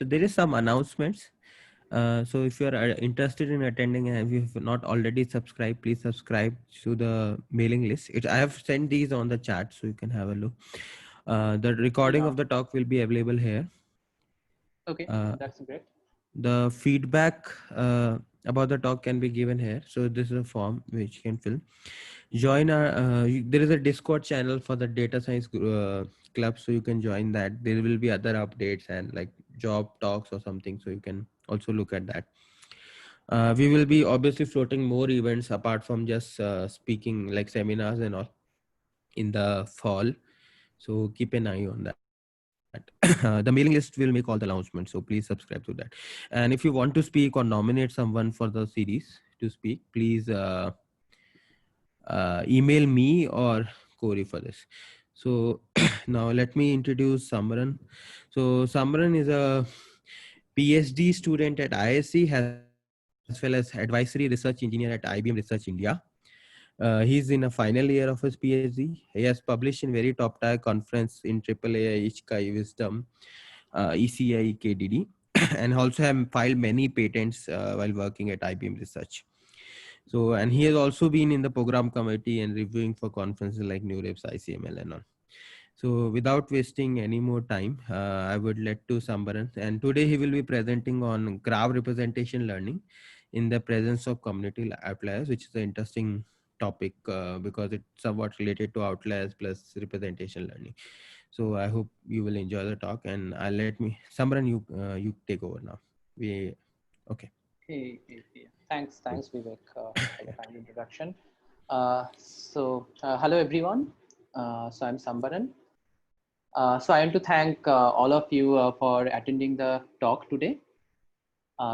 So there is some announcements. So if you are interested in attending and if you have not already subscribed, please subscribe to the mailing list. I have sent these on the chat so you can have a look. The recording of the talk will be available here. Okay, that's great. The feedback about the talk can be given here. So this is a form which you can fill. Join our there is a Discord channel for the data science club, so you can join that. There will be other updates and like job talks or something, so you can also look at that. We will be obviously floating more events apart from just speaking, like seminars and all, in the fall, so keep an eye on that. The mailing list will make all the announcements, so please subscribe to that. And if you want to speak or nominate someone for the series to speak, please email me or Corey for this. So now let me introduce Sambaran. So Sambaran is a PhD student at IISC as well as advisory research engineer at IBM Research India. He's in a final year of his PhD. He has published in very top tier conference in AAAI, IJCAI, Wisdom, ECAI, KDD, and also have filed many patents while working at IBM Research. So, and he has also been in the program committee and reviewing for conferences like NeurIPS, ICML, and all. So, without wasting any more time, I would let to Sambaran. And today he will be presenting on graph representation learning in the presence of community outliers, which is an interesting topic because it's somewhat related to outliers plus representation learning. So, I hope you will enjoy the talk. And I'll let me, Sambaran, you take over now. Okay. Thanks, Vivek, for the kind introduction. Hello everyone. So I'm Sambaran. So I want to thank all of you for attending the talk today.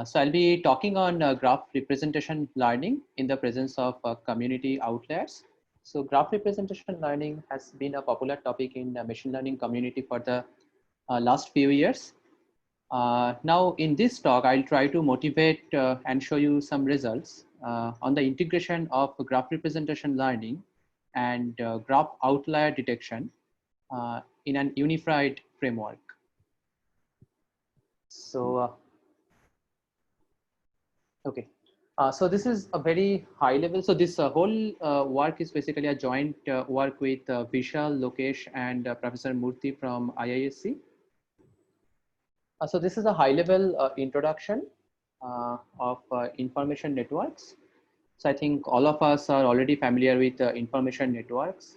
So I'll be talking on graph representation learning in the presence of community outliers. So graph representation learning has been a popular topic in the machine learning community for the last few years. Now in this talk, I'll try to motivate and show you some results on the integration of graph representation learning and graph outlier detection in an unified framework. So, okay. So this is a very high level. So this whole work is basically a joint work with Vishal, Lokesh, and Professor Murthy from IISC. So this is a high level introduction of information networks. So I think all of us are already familiar with information networks,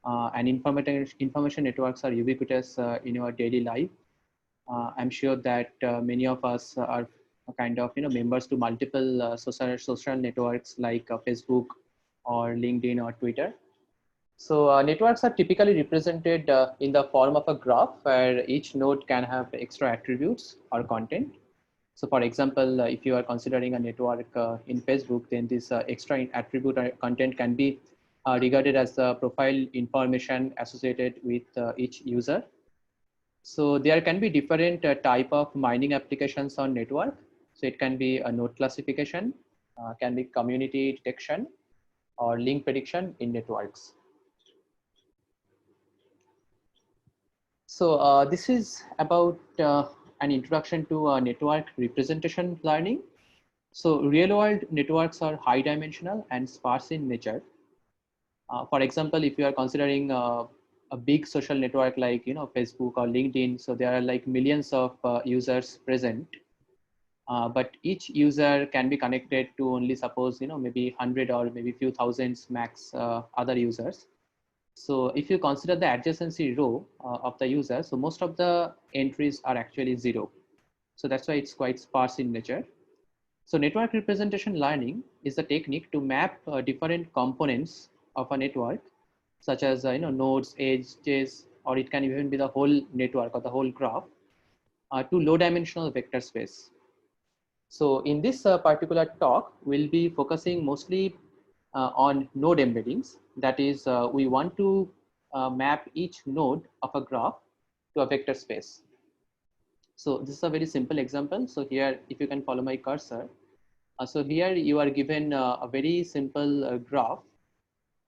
and information networks are ubiquitous in our daily life. I'm sure that many of us are kind of members to multiple social networks like Facebook or LinkedIn or Twitter. So networks are typically represented in the form of a graph where each node can have extra attributes or content. So for example, if you are considering a network in Facebook, then this extra attribute or content can be regarded as the profile information associated with each user. So there can be different type of mining applications on network. So it can be a node classification, can be community detection, or link prediction in networks. So this is about an introduction to network representation learning. So real world networks are high dimensional and sparse in nature. For example, if you are considering a big social network like Facebook or LinkedIn, so there are like millions of users present, but each user can be connected to only suppose maybe 100 or maybe few thousands max other users. So if you consider the adjacency row of the user, so most of the entries are actually 0. So that's why it's quite sparse in nature. So network representation learning is a technique to map different components of a network, such as nodes, edges, or it can even be the whole network or the whole graph, to low-dimensional vector space. So in this particular talk, we'll be focusing mostly on node embeddings. That is, we want to map each node of a graph to a vector space. So this is a very simple example. So here, if you can follow my cursor, so here you are given a very simple graph,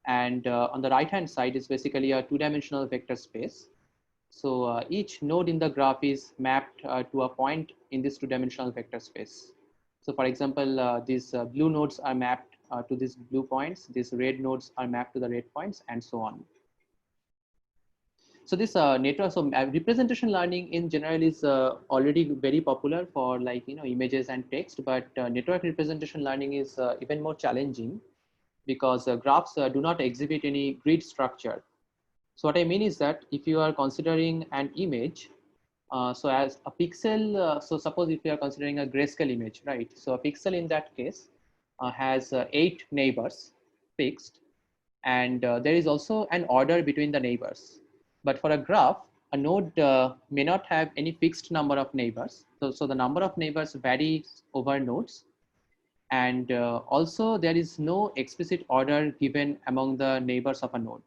and on the right hand side is basically a two-dimensional vector space. So each node in the graph is mapped to a point in this two-dimensional vector space. So for example, these blue nodes are mapped to these blue points, these red nodes are mapped to the red points, and so on. So this network, so representation learning in general is already very popular for like, images and text, but network representation learning is even more challenging because graphs do not exhibit any grid structure. So what I mean is that if you are considering an image, so as a pixel, so suppose if you are considering a grayscale image, right? So a pixel in that case has 8 neighbors fixed, and there is also an order between the neighbors. But for a graph, a node may not have any fixed number of neighbors. So the number of neighbors varies over nodes. And also there is no explicit order given among the neighbors of a node.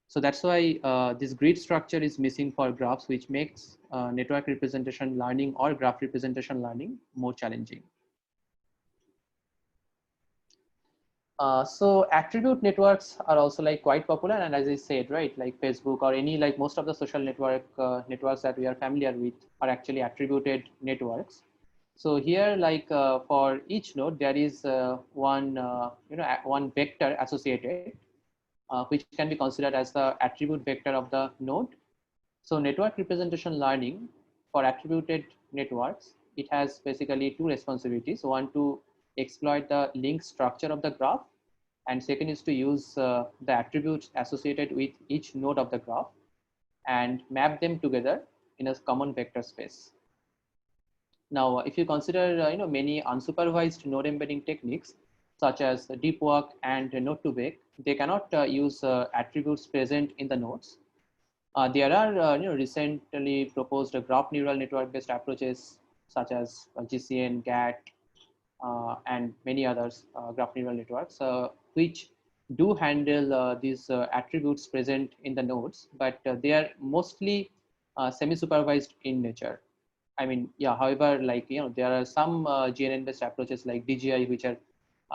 So that's why this grid structure is missing for graphs, which makes network representation learning or graph representation learning more challenging. So attribute networks are also like quite popular, and as I said, right, like Facebook or any like most of the social networks that we are familiar with are actually attributed networks. So here, like for each node, there is one vector associated, which can be considered as the attribute vector of the node. So network representation learning for attributed networks, it has basically two responsibilities. One, to exploit the link structure of the graph, and second is to use the attributes associated with each node of the graph and map them together in a common vector space. Now, if you consider many unsupervised node embedding techniques such as deep work and node to vec, they cannot use attributes present in the nodes. There are recently proposed graph neural network based approaches such as GCN, GAT, and many others graph neural networks, which do handle these attributes present in the nodes, but they are mostly semi-supervised in nature. I mean, yeah, however, like, there are some GNN based approaches like DGI, which are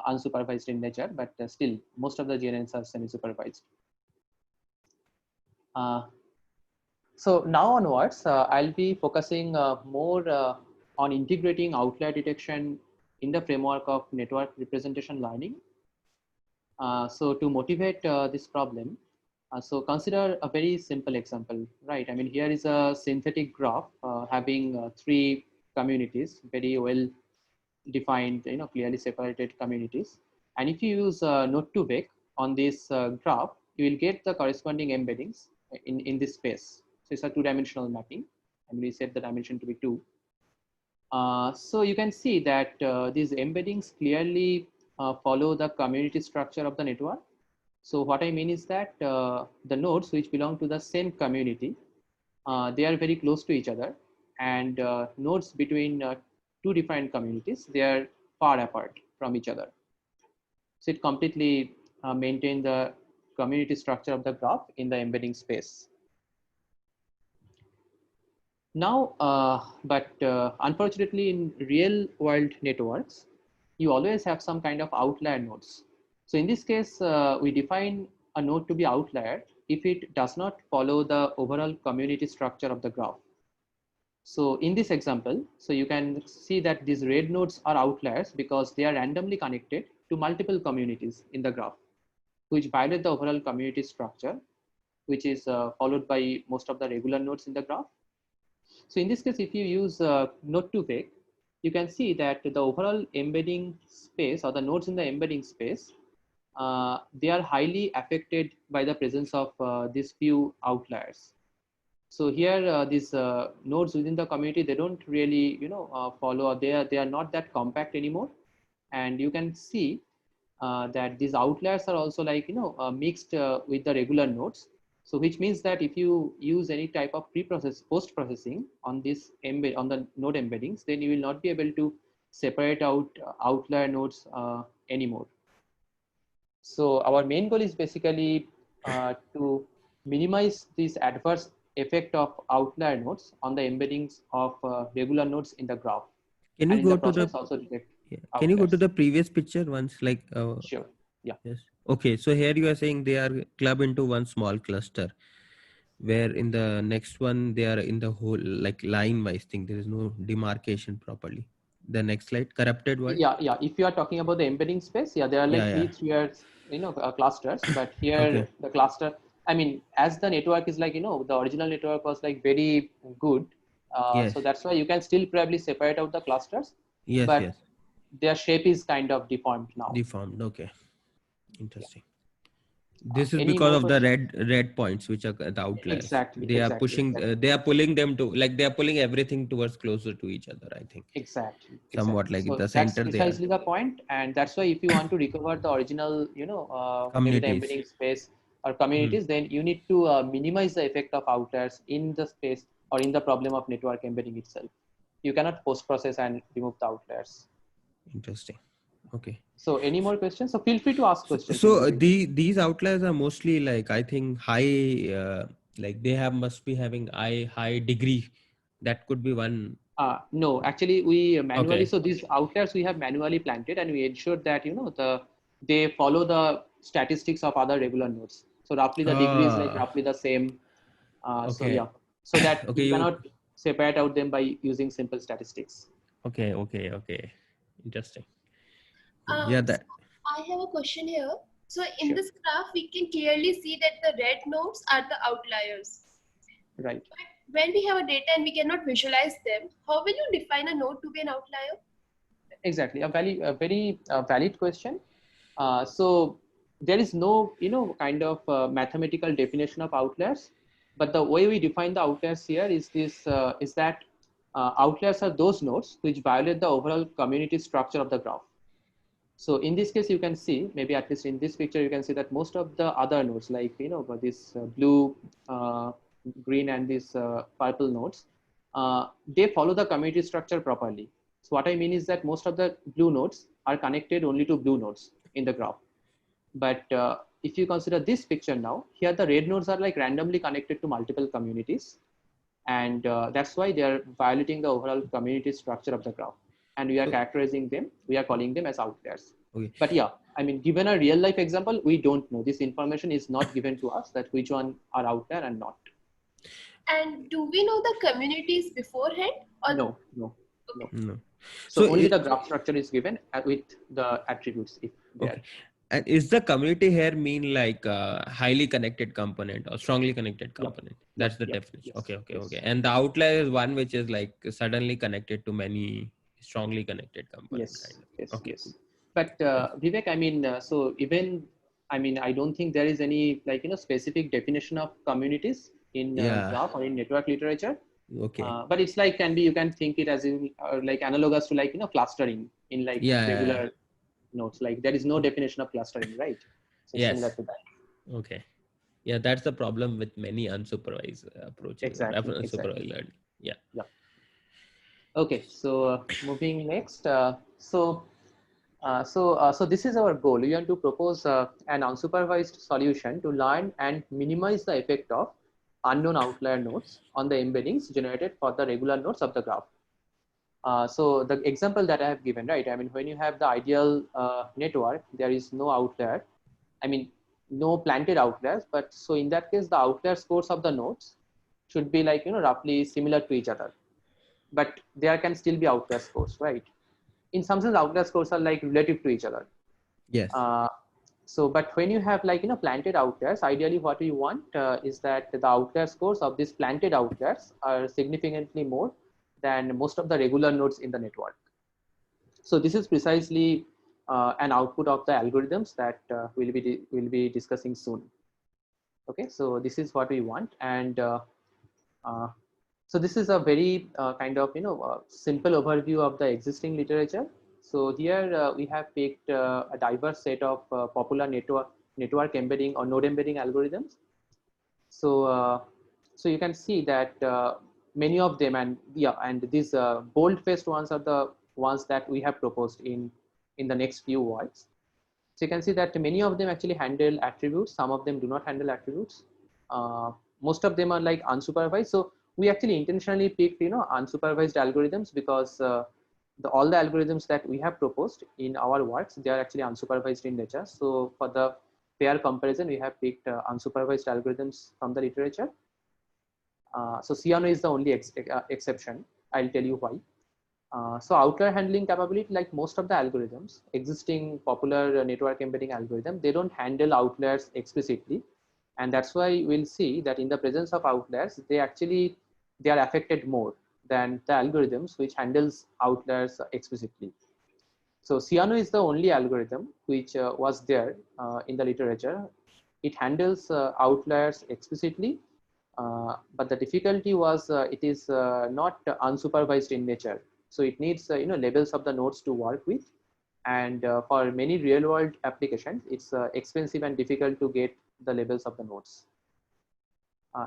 unsupervised in nature, but still most of the GNNs are semi-supervised. So now onwards, I'll be focusing more on integrating outlier detection in the framework of network representation learning. So to motivate this problem, so consider a very simple example, right? I mean, here is a synthetic graph having 3 communities, very well defined, clearly separated communities. And if you use node to vec on this graph, you will get the corresponding embeddings in this space. So it's a 2-dimensional mapping, and we set the dimension to be 2. So you can see that these embeddings clearly follow the community structure of the network. So what I mean is that the nodes which belong to the same community, they are very close to each other, and nodes between 2 different communities, they are far apart from each other. So it completely maintains the community structure of the graph in the embedding space. Now, but unfortunately, in real world networks, you always have some kind of outlier nodes. So in this case, we define a node to be outlier if it does not follow the overall community structure of the graph. So in this example, so you can see that these red nodes are outliers because they are randomly connected to multiple communities in the graph, which violate the overall community structure, which is followed by most of the regular nodes in the graph. So in this case, if you use node to vec, you can see that the overall embedding space or the nodes in the embedding space, they are highly affected by the presence of these few outliers. So here, these nodes within the community, they don't really, follow. They are not that compact anymore, and you can see that these outliers are also like mixed with the regular nodes. So which means that if you use any type of post processing on this on the node embeddings, then you will not be able to separate out outlier nodes anymore. So our main goal is basically to minimize this adverse effect of outlier nodes on the embeddings of regular nodes in the graph, Can you and in go the to the process also detect Can you go to outliers. the previous picture once? Like, Sure. Yeah. yes. Okay. So here you are saying they are clubbed into one small cluster. where in the next one they are in the whole like line wise thing. There is no demarcation properly. The next slide, corrupted world. Yeah. If you are talking about the embedding space, yeah, there are Yeah, like yeah. three tiers, clusters. But Okay. here the cluster, I mean, as the network is like, the original network was like very good. Yes. So that's why you can still probably separate out the clusters, Yes. but Yes. their shape is kind of deformed now. Deformed. Okay. Yeah. Interesting. This is Any because more of the questions? red points which are the outliers. Exactly, They are exactly, pushing. exactly, They are pulling them to like they are pulling everything towards closer to each other. I think exactly, somewhat exactly. like in So the that's center they are precisely the point, and that's why if you want to recover the original, maybe the communities. embedding space or Hmm. communities, then you need to minimize the effect of outliers in the space or in the problem of network embedding itself. You cannot post process and remove the outliers. Interesting. Okay. So any more questions? So feel free to ask So, questions in so between. these outliers are mostly like I think high, like they have must be having high degree. That could be one. No, actually we manually, Okay. so these outliers we have manually planted and we ensured that, they follow the statistics of other regular nodes. So roughly the degree is like Ah. roughly the same. So Okay. yeah, so that Okay. you You. cannot separate out them by using simple statistics. Okay. Okay. Okay. Interesting. Cool. Yeah. So That. I have a question here. So in Sure. this graph, we can clearly see that the red nodes are the outliers. Right. But when we have a data and we cannot visualize them, how will you define a node to be an outlier? Exactly. A very valid question. So there is no, kind of mathematical definition of outliers, but the way we define the outliers here is is that outliers are those nodes which violate the overall community structure of the graph. So in this case, you can see, maybe at least in this picture, you can see that most of the other nodes, like, this blue, uh, green, and these purple nodes, they follow the community structure properly. So what I mean is that most of the blue nodes are connected only to blue nodes in the graph. But if you consider this picture now, here the red nodes are like randomly connected to multiple communities. And that's why they are violating the overall community structure of the graph. And we are So. characterizing them, we are calling them as outliers. Okay. But yeah, I mean, given a real life example, we don't know. This information is not given to us that which one are outlier and not. And do we know the communities beforehand? Or No, no, no. okay. No. So So. only the graph structure is given with the attributes if there. Okay. And is the community here mean like highly connected component or strongly connected Yep, component? That's the yep, definition. yes, Okay, okay, okay. yes. And the outlier is one which is like suddenly connected to many strongly connected component kind Yes, of. yes, Okay, cool. yes. But Vivek, I mean, so even, I mean, I don't think there is any like, specific definition of communities in Yeah. graph or in network literature. Okay. But it's like, you can think it as in, like analogous to like, clustering in like Yeah. Yeah, yeah. regular nodes. Like there is no definition of clustering, right? So similar Yes. to that. Okay. Yeah, that's the problem with many unsupervised approaches or Exactly, unsupervised exactly. learning. Yeah. Yeah. Okay, so moving next. So this is our goal. We want to propose an unsupervised solution to learn and minimize the effect of unknown outlier nodes on the embeddings generated for the regular nodes of the graph. So the example that I have given, right? I mean, when you have the ideal network, there is no outlier. I mean, no planted outliers, but so in that case, the outlier scores of the nodes should be like, roughly similar to each other, but there can still be outlier scores, right? In some sense, outlier scores are like relative to each other. Yes. Uh, so, but when you have like, planted outliers, ideally what we want is that the outlier scores of these planted outliers are significantly more than most of the regular nodes in the network. So this is precisely an output of the algorithms that we'll be discussing soon. Okay, so this is what we want, and uh, so this is a very kind of simple overview of the existing literature. So here we have picked a diverse set of popular network embedding or node embedding algorithms. So so you can see that many of them, and yeah, and these bold faced ones are the ones that we have proposed in the next few words. So you can see that many of them actually handle attributes. Some of them do not handle attributes. Most of them are like unsupervised. So we actually intentionally picked unsupervised algorithms because all the algorithms that we have proposed in our works, they are actually unsupervised in nature. So for the fair comparison, we have picked unsupervised algorithms from the literature. So Cyano is the only exception. I'll tell you why. So outlier handling capability, like most of the algorithms, existing popular network embedding algorithm, they don't handle outliers explicitly. And that's why we'll see that in the presence of outliers, they are affected more than the algorithms which handles outliers explicitly. So Cyano is the only algorithm which was there in the literature. It handles outliers explicitly, but the difficulty was it is not unsupervised in nature. So it needs labels of the nodes to work with, and for many real-world applications, it's expensive and difficult to get the labels of the nodes.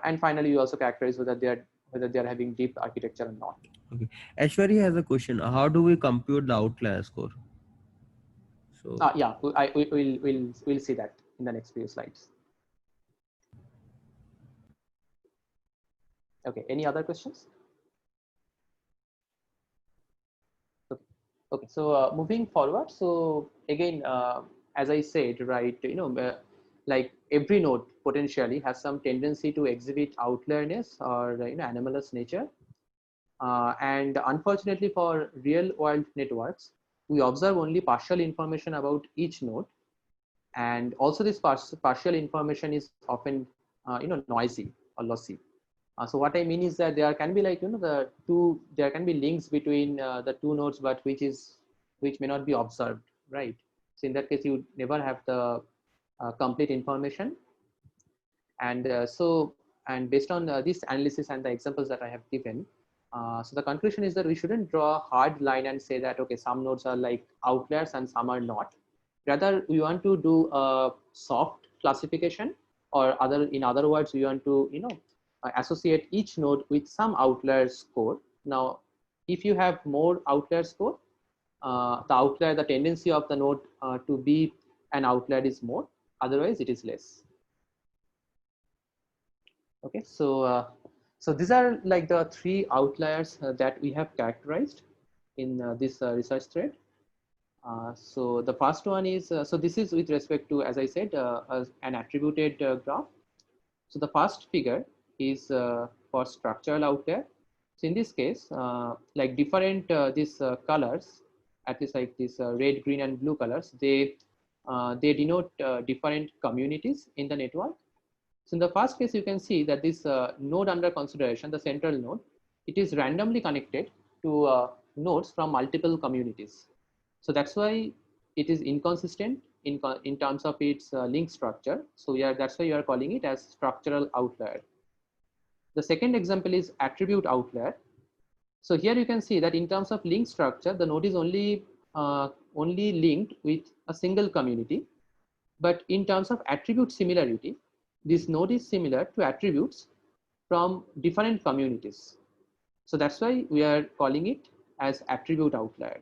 And finally, you also characterize whether they are having deep architecture or not. Okay. Ashwari has a question. How do we compute the outlier score? So Yeah, we'll see that in the next few slides. Okay, any other questions? Okay, okay. So moving forward, so again, as I said, right, like every node potentially has some tendency to exhibit outlierness or anomalous nature. And unfortunately for real world networks, we observe only partial information about each node. And also this partial information is often, noisy or lossy. So what I mean is that there can be like, there can be links between the two nodes, but which may not be observed, right? So in that case, you never have the complete information. And and based on this analysis and the examples that I have given, so the conclusion is that we shouldn't draw a hard line and say that, okay, some nodes are like outliers and some are not. Rather, we want to do a soft classification, or in other words, we want to, associate each node with some outlier score. Now, if you have more outlier score, the tendency of the node to be an outlier is more, otherwise it is less. Okay, so these are like the three outliers that we have characterized in this research thread. So the first one is, so this is with respect to, as I said, an attributed graph. So the first figure is for structural outlier. So in this case, like different these colors, at least like this red, green, and blue colors, they denote different communities in the network. So in the first case, you can see that this node under consideration, the central node, it is randomly connected to nodes from multiple communities. So that's why it is inconsistent in terms of its link structure. So that's why you are calling it as structural outlier. The second example is attribute outlier. So here you can see that in terms of link structure, the node is only linked with a single community. But in terms of attribute similarity, this node is similar to attributes from different communities. So that's why we are calling it as attribute outlier.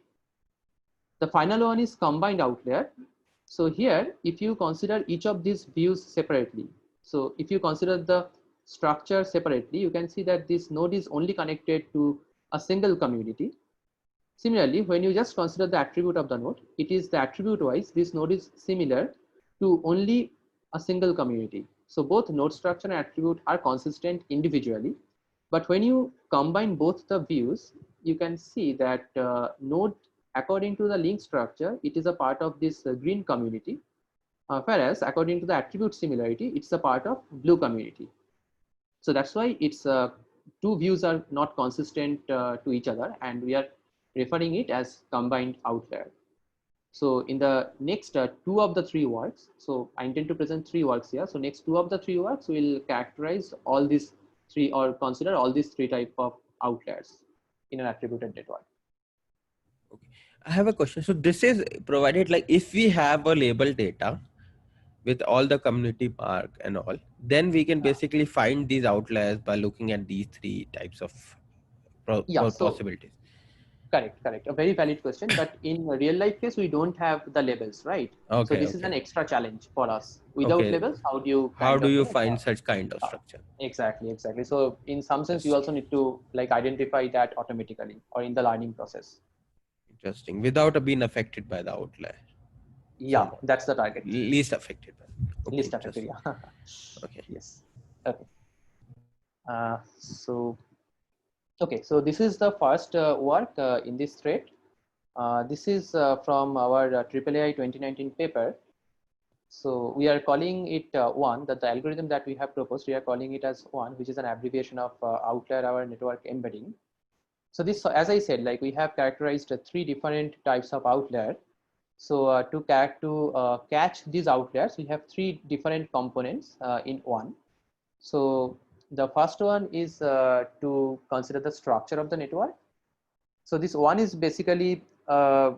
The final one is combined outlier. So here, if you consider each of these views separately, so if you consider the structure separately, you can see that this node is only connected to a single community. Similarly, when you just consider the attribute of the node, it is the attribute wise, this node is similar to only a single community. So both node structure and attribute are consistent individually. But when you combine both the views, you can see that node, according to the link structure, it is a part of this green community. Whereas according to the attribute similarity, it's a part of blue community. So that's why it's two views are not consistent to each other, and we are referring it as combined outlier. So in the next two of the three works, so I intend to present three works here. So next two of the three works will characterize all these three, or consider all these three type of outliers in an attributed network. okay, I have a question. So this is provided like if we have a label data with all the community park and all, then we can basically find these outliers by looking at these three types of Yeah, so possibilities. correct. A very valid question. But in a real life case, we don't have the labels, right? So Okay, this is okay, an extra challenge for us. Without okay. labels, how do you How kind do of, you find such kind of uh, structure? exactly. So in some sense, you Interesting. also need to like identify that automatically or in the learning process. Interesting. Without being affected by the outlier. Yeah, Somewhat. that's the target. Least affected by. Okay, Least affected. interesting. Yeah. Okay. Yes. Okay. So okay, so this is the first work in this thread. This is from our AAAI 2019 paper. So we are calling it one, that the algorithm that we have proposed, we are calling it as one, which is an abbreviation of Outlier our network embedding. So this, as I said, like we have characterized three different types of outlier. So to catch these outliers, we have three different components in one. So the first one is to consider the structure of the network. So this one is basically a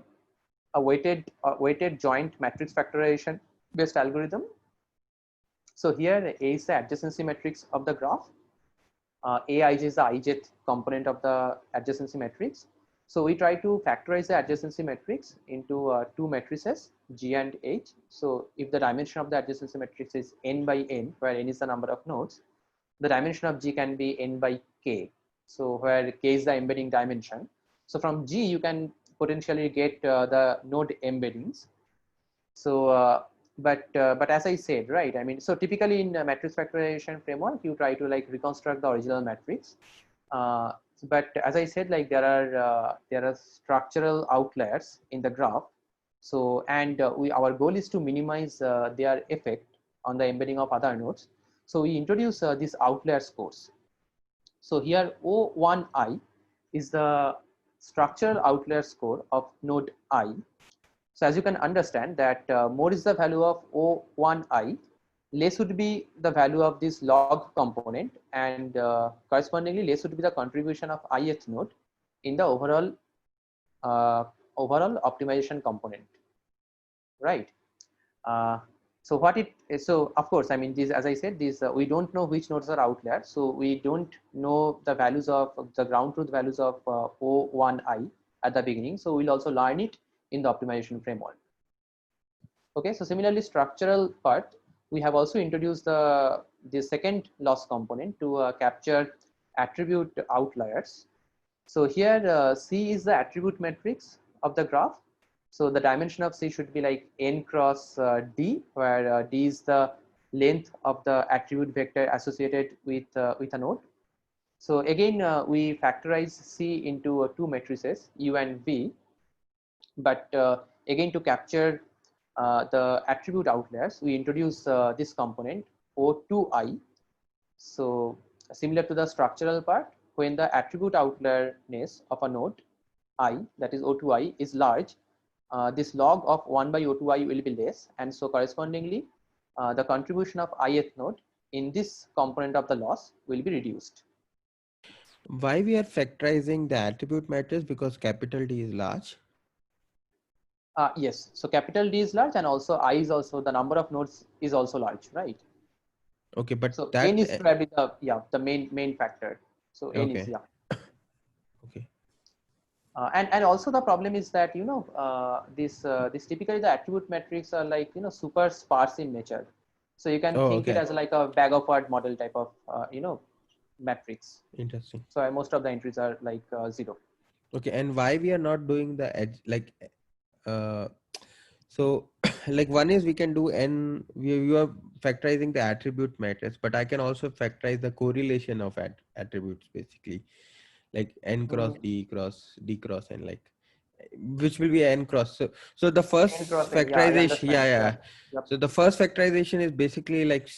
weighted joint matrix factorization based algorithm. So here A is the adjacency matrix of the graph. Aij is the ijth component of the adjacency matrix. So we try to factorize the adjacency matrix into two matrices, G and H. So if the dimension of the adjacency matrix is n by n, where n is the number of nodes, the dimension of G can be n by k. So where k is the embedding dimension. So from G, you can potentially get the node embeddings. So, but as I said, right? I mean, so typically in matrix factorization framework, you try to like reconstruct the original matrix. But as I said, like there are structural outliers in the graph. So, and our goal is to minimize their effect on the embedding of other nodes. So we introduce this outlier scores. So here O1I is the structural outlier score of node I. So as you can understand that more is the value of O1I, less would be the value of this log component, and correspondingly less would be the contribution of ith node in the uh, overall optimization component, right? Uh, so what it is, so of course, I mean, these, as I said, these we don't know which nodes are outliers, so we don't know the values of the ground truth values of O1I at the beginning. So we'll also learn it in the optimization framework. Okay, so similarly, structural part, we have also introduced the second loss component to capture attribute outliers. So here C is the attribute matrix of the graph. So the dimension of C should be like n cross D, where D is the length of the attribute vector associated with a node. So again, we factorize C into two matrices, U and V, but again, to capture the attribute outliers, we introduce this component O2I. So similar to the structural part, when the attribute outlierness of a node I, that is O2I, is large, this log of 1 by O2I will be less, and so correspondingly, the contribution of ith node in this component of the loss will be reduced. Why we are factorizing the attribute matrix? Because capital D is large. Yes, so capital D is large, and also I is also, the number of nodes is also large, right? Okay, but So that n is probably the main factor. So n is okay. Okay. and also the problem is that this typically the attribute metrics are like super sparse in nature. So you can Oh, think it okay. as like a bag of word model type of matrix. Interesting. So most of the entries are like 0. Okay, and why we are not doing the edge like uh so like one is we can do n we are factorizing the attribute matrix, but I can also factorize the correlation of attributes basically, like n cross d cross n, like which will be n cross. So the N first cross n, yeah, I factorization, understand. Yeah, yeah. yep. So the first factorization is basically like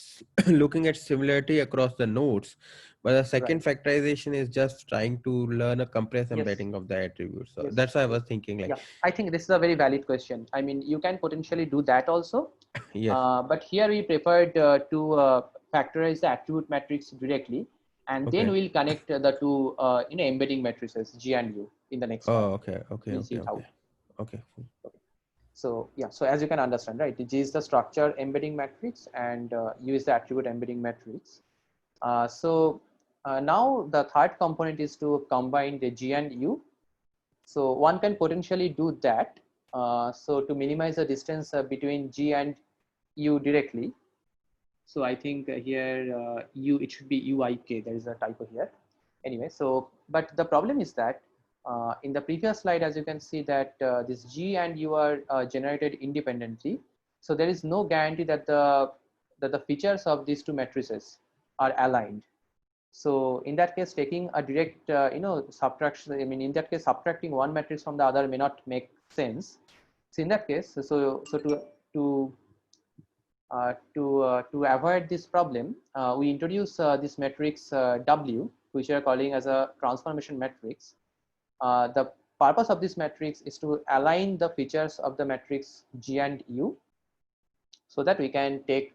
looking at similarity across the nodes, but the Right. second factorization is just trying to learn a compressed Yes. embedding of the attributes. So Yes. that's why I Yes. was thinking like Yeah. I think this is a very valid question. I mean, you can potentially do that also. yes. But here we preferred to factorize the attribute matrix directly, and then Okay. we'll connect the two embedding matrices G and U in the next Oh, talk. okay. Okay. We'll see Okay. it out. Okay. Okay. Cool. Okay. So yeah, so as you can understand, right, G is the structure embedding matrix, and U is the attribute embedding matrix. Now the third component is to combine the G and U. So one can potentially do that. So to minimize the distance between G and U directly. So I think here U, it should be UIK. There is a typo here. Anyway, so but the problem is that in the previous slide, as you can see that this G and U are generated independently. So there is no guarantee that the features of these two matrices are aligned. So in that case, taking a direct, subtraction, I mean, in that case, subtracting one matrix from the other may not make sense. So in that case, to to avoid this problem, we introduce this matrix W, which we are calling as a transformation matrix. The purpose of this matrix is to align the features of the matrix G and U, so that we can take,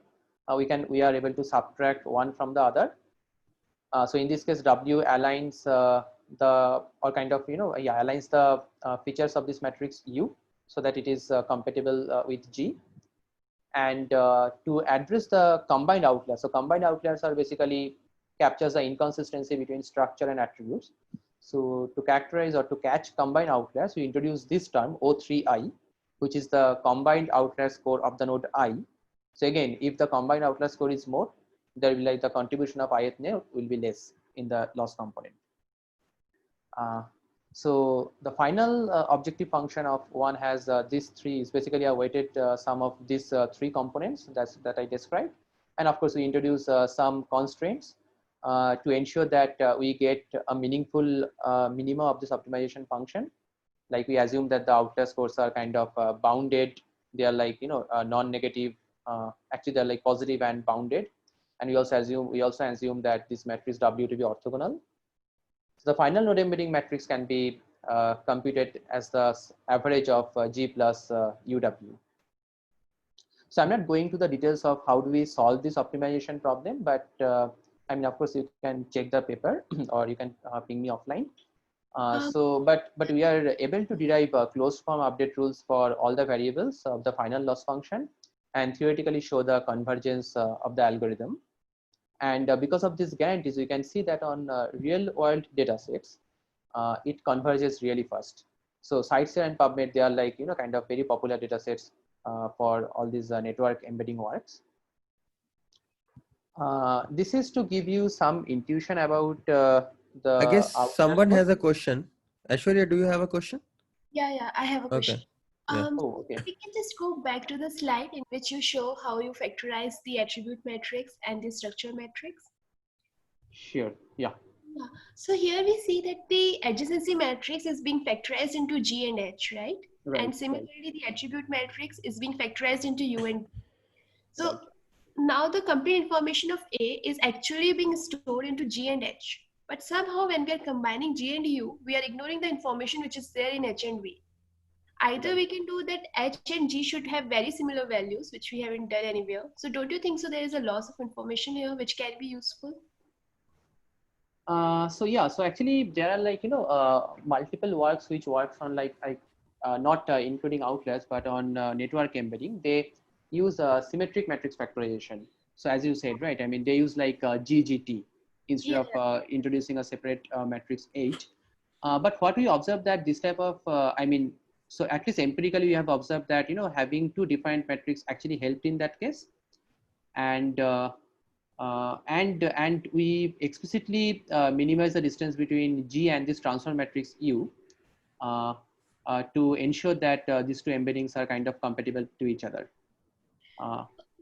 we are able to subtract one from the other. So in this case, W aligns the, or kind of, aligns the features of this matrix U, so that it is compatible with G. And to address the combined outliers, so combined outliers are basically captures the inconsistency between structure and attributes. So to characterize or to catch combined outliers, we introduce this term O3I, which is the combined outlier score of the node I. So again, if the combined outlier score is more, there will be like the contribution of ith node will be less in the loss component. So the final objective function of one has these three is basically a weighted sum of these three components that I described. And of course, we introduce some constraints to ensure that we get a meaningful minima of this optimization function. Like we assume that the outlier scores are kind of bounded. They are like, non-negative. Actually, they're like positive and bounded. And we also assume that this matrix W to be orthogonal. So the final node embedding matrix can be computed as the average of G plus UW. So I'm not going to the details of how do we solve this optimization problem, but I mean, of course, you can check the paper or you can ping me offline. But we are able to derive closed form update rules for all the variables of the final loss function and theoretically show the convergence of the algorithm. And because of these guarantees, you can see that on real world data sets, it converges really fast. So Sciteshare and PubMed, they are like, kind of very popular data sets for all these network embedding works. This is to give you some intuition about the I guess outlier someone score. has a question. Aishwarya, do you have a question? Yeah, I have a question. Okay. Yeah. Oh, okay. We can just go back to the slide in which you show how you factorize the attribute matrix and the structure matrix. Sure. Yeah. Yeah. So here we see that the adjacency matrix is being factorized into G and H, right? Right. And similarly, the attribute matrix is being factorized into U and D. So Right. now the complete information of A is actually being stored into G and H. But somehow when we are combining G and U, we are ignoring the information which is there in H and V. Either we can do that H and G should have very similar values, which we haven't done anywhere. So don't you think so there is a loss of information here which can be useful? So actually there are like, multiple works which works on like not including outliers, but on network embedding. They use symmetric matrix factorization. So as you said, right, I mean, they use like GGT instead Yeah. of introducing a separate matrix H. But what we observe that this type of, so at least empirically we have observed that, having two different metrics actually helped in that case. And and we explicitly minimize the distance between G and this transform matrix U to ensure that these two embeddings are kind of compatible to each other.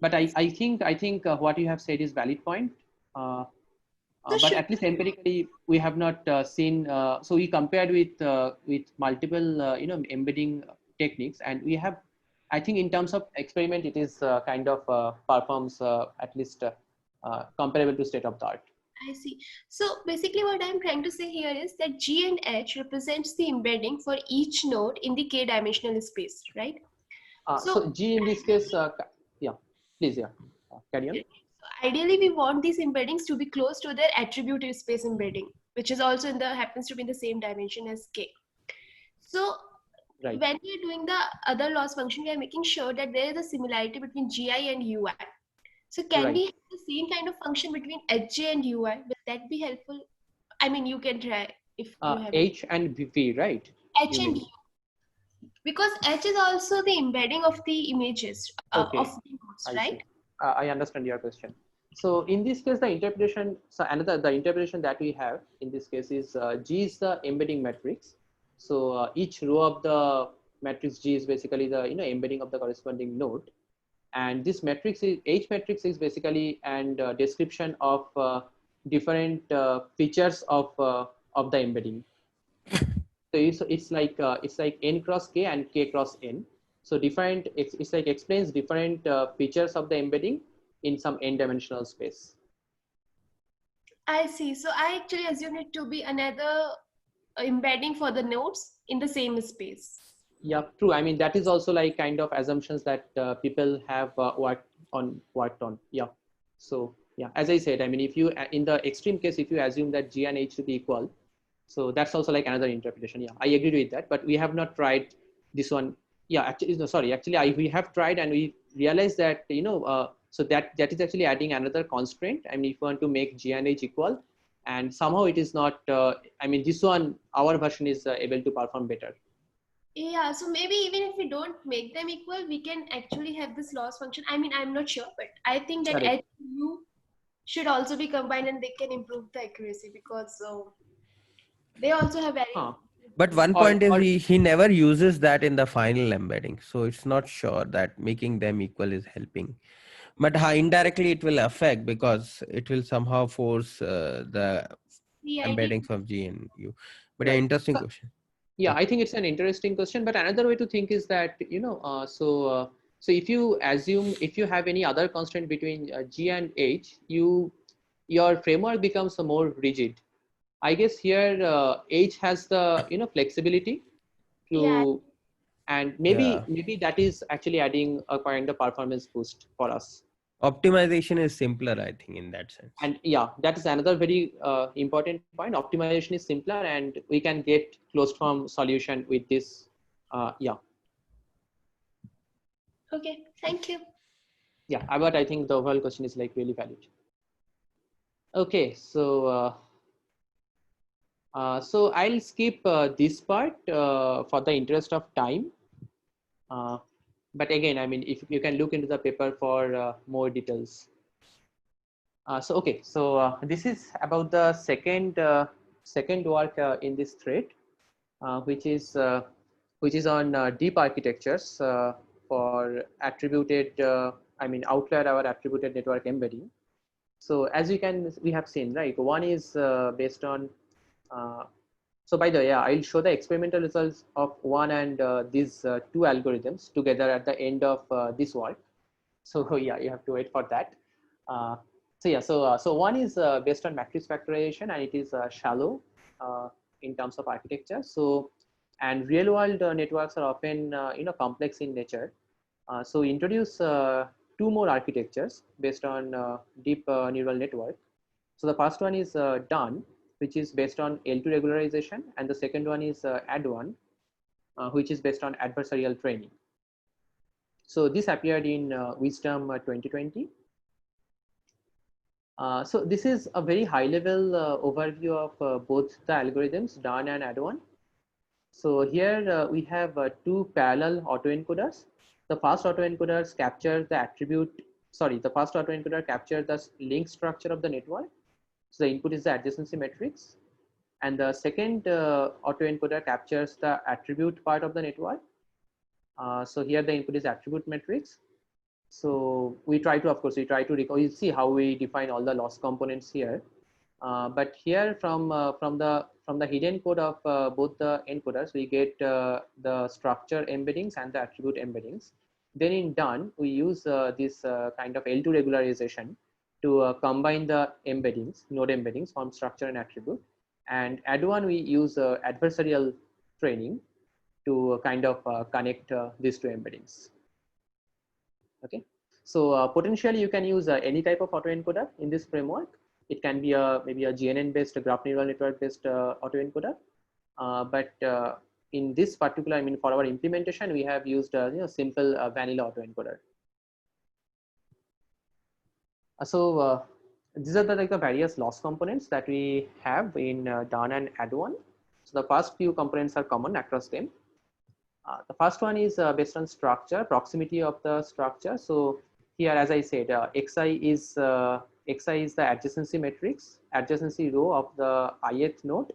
But I think what you have said is valid point. But at least empirically, we have not seen. So we compared with multiple embedding techniques, and we have, I think, in terms of experiment, it is kind of performs at least comparable to state of the art. I see. So basically what I'm trying to say here is that G and H represents the embedding for each node in the k-dimensional space, right? So G in this case, yeah, please, yeah, carry on. So ideally we want these embeddings to be close to their attributive space embedding, which is also happens to be in the same dimension as K. So Right. when we are doing the other loss function, we are making sure that there is a similarity between GI and UI. So can we have the same kind of function between HJ and UI? Will that be helpful? I mean, you can try if you have H and V, right? H and U. Because H is also the embedding of the images of the nodes, right? I understand your question. So in this case, the interpretation, the interpretation that we have in this case is G is the embedding matrix. So each row of the matrix G is basically the embedding of the corresponding node, and this matrix is H matrix is basically and description of different features of the embedding. So it's like n cross k and k cross n. So different, it's like explains different features of the embedding in some n-dimensional space. I see. So I actually assumed it to be another embedding for the nodes in the same space. Yeah, true. I mean, that is also like kind of assumptions that people have worked on. Yeah. So yeah, as I said, I mean, if you in the extreme case, if you assume that G and H to be equal, so that's also like another interpretation. Yeah, I agree with that, but we have not tried this one. Yeah, actually, no, sorry. Actually, we have tried and we realized that so that is actually adding another constraint. I mean, if you want to make G and H equal, and somehow it is not. I mean, this one our version is able to perform better. Yeah, so maybe even if we don't make them equal, we can actually have this loss function. I mean, I'm not sure, but I think that Correct. H U should also be combined and they can improve the accuracy because they also have very Huh. But one Or point is or he never uses that in the final embedding, so it's not sure that making them equal is helping. But indirectly it will affect because it will somehow force the yeah, it is. embeddings of GNU. But an right. interesting So, question. yeah, Yeah. I think it's an interesting question. But another way to think is that so if you assume if you have any other constraint between G and H, your framework becomes more rigid. I guess here H has the flexibility Yeah, to, and Yeah. maybe that is actually adding a kind of performance boost for us. Optimization is simpler, I think, in that sense. And yeah, that is another very important point. Optimization is simpler and we can get closed form solution with this. Yeah. okay, thank you. Yeah, but I think the overall question is like really valid. Okay, so I'll skip this part for the interest of time. Uh, but again, I mean, if you can look into the paper for more details. So okay, so this is about the second work in this thread, uh, which is uh, which is on deep architectures for attributed. I mean, outlier our attributed network embedding. So as we have seen, right? One is based on. Uh, so by the way, yeah, I'll show the experimental results of one and these two algorithms together at the end of this work. So yeah, you have to wait for that. Uh, so one is based on matrix factorization, and it is shallow uh, in terms of architecture. So and real world networks are often complex in nature. So we introduce two more architectures based on deep neural network. So the first one is done, which is based on L2 regularization, and the second one is add1, which is based on adversarial training. So this appeared in Wisdom 2020. So this is a very high level overview of both the algorithms, done and add1. So here we have two parallel autoencoders. The first autoencoders capture the the first autoencoder captures the link structure of the network. So the input is the adjacency matrix. And the second autoencoder captures the attribute part of the network. So here the input is attribute matrix. So we try to, of course, recall, you see how we define all the loss components here. But here from the hidden code of both the encoders, we get the structure embeddings and the attribute embeddings. Then in done, we use this kind of L2 regularization to combine the embeddings, node embeddings from structure and attribute. And add one, we use adversarial training to kind of connect these two embeddings. Okay, so potentially you can use any type of autoencoder in this framework. It can be maybe a GNN based, a graph neural network based autoencoder, but in this particular, I mean, for our implementation, we have used simple vanilla autoencoder. So these are the various loss components that we have in done and add one. So the first few components are common across them. The first one is based on structure, proximity of the structure. So here, as I said, xi is the adjacency matrix, adjacency row of the ith node.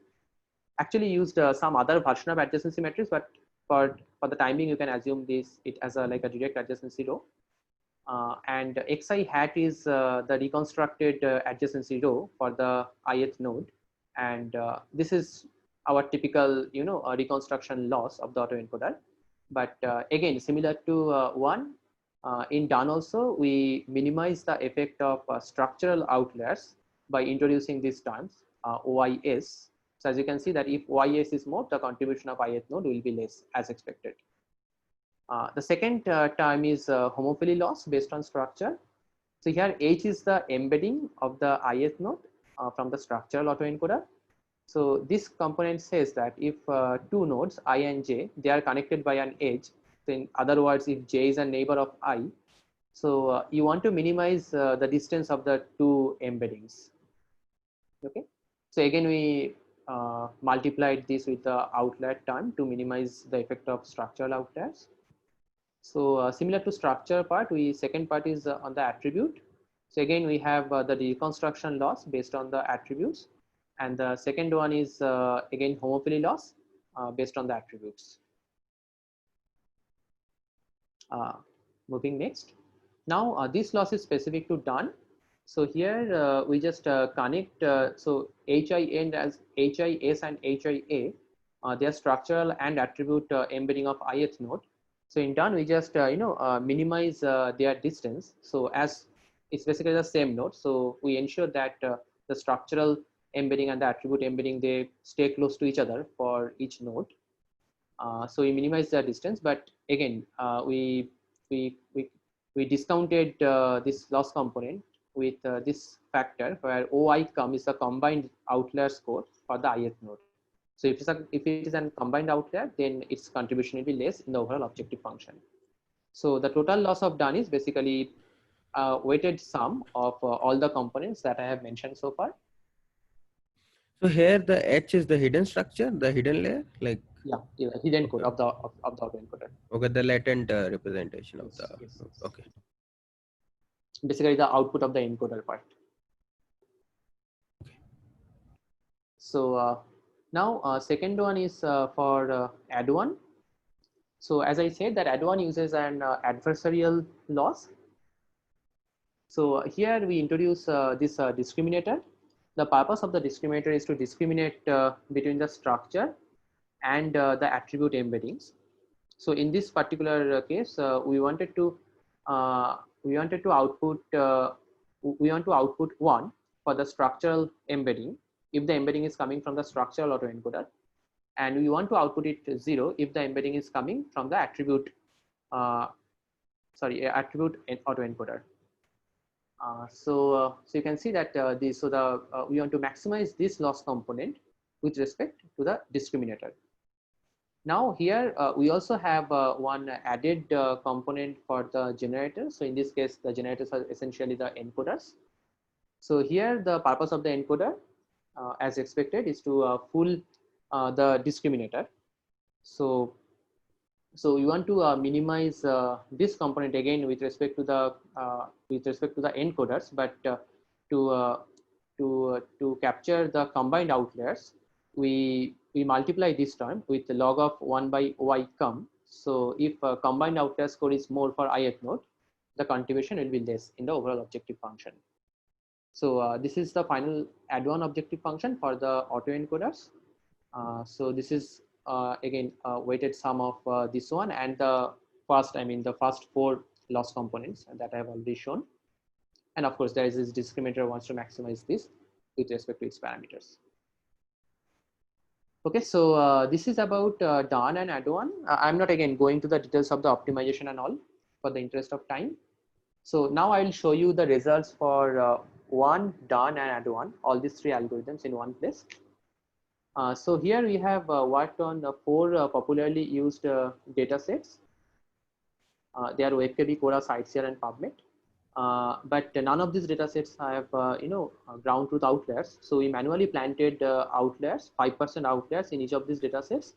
Actually used some other version of adjacency matrix, but for the time being, you can assume it as like a direct adjacency row. and xi hat is the reconstructed adjacency row for the ith node, and this is our typical reconstruction loss of the autoencoder. But again, similar to one, in done also we minimize the effect of structural outliers by introducing these terms OIS. So as you can see that if OIS is more, the contribution of ith node will be less as expected. The second term is homophily loss based on structure. So here H is the embedding of the ith node from the structural autoencoder. So this component says that if two nodes I and j, they are connected by an edge, so in other words, if j is a neighbor of I, so you want to minimize the distance of the two embeddings. Okay, so again we multiplied this with the outlier term to minimize the effect of structural outliers. So similar to structure part, second part is on the attribute. So again we have the reconstruction loss based on the attributes, and the second one is again homophily loss based on the attributes. Moving next. Now this loss is specific to done. So here we just connect so HI as HIS and HIA. They are structural and attribute embedding of ith node. So in turn, we just minimize their distance. So as it's basically the same node, so we ensure that the structural embedding and the attribute embedding, they stay close to each other for each node. So we minimize the distance, but again we discounted this loss component with this factor where OI is a combined outlier score for the ith node. So if it is a combined outlier, then its contribution will be less in the overall objective function. So the total loss of done is basically a weighted sum of all the components that I have mentioned so far. So here the H is the hidden structure, the hidden layer, like hidden code of the autoencoder. Okay, the latent representation of the. Yes. Okay. Basically the output of the encoder part. So now second one is for add one. So as I said that add one uses an adversarial loss. So here we introduce this discriminator. The purpose of the discriminator is to discriminate between the structure and the attribute embeddings. So in this particular case, we want to output one for the structural embedding if the embedding is coming from the structural autoencoder, and we want to output it 0 if the embedding is coming from the attribute autoencoder. So you can see that we want to maximize this loss component with respect to the discriminator. Now here we also have one added component for the generator. So in this case, the generators are essentially the encoders. So here the purpose of the encoder, as expected, is to fool the discriminator. So we want to minimize this component again with respect to the encoders, but to capture the combined outliers, we multiply this term with the log of 1 by OI cum. So if combined outlier score is more for ith node, the contribution will be less in the overall objective function. So this is the final add one objective function for the autoencoders. So this is again weighted sum of this one and the first 4 loss components that I have already shown. And of course, there is this discriminator wants to maximize this with respect to its parameters. Okay, so this is about done and add one. I'm not again going to the details of the optimization and all for the interest of time. So now I will show you the results for one, done, and add one, all these 3 algorithms in one place. So here we have worked on 4 popularly used data sets. They are WebKB, Quora, CiteShare, and PubMed. But none of these data sets have ground truth outliers. So we manually planted outliers, 5% outliers in each of these data sets.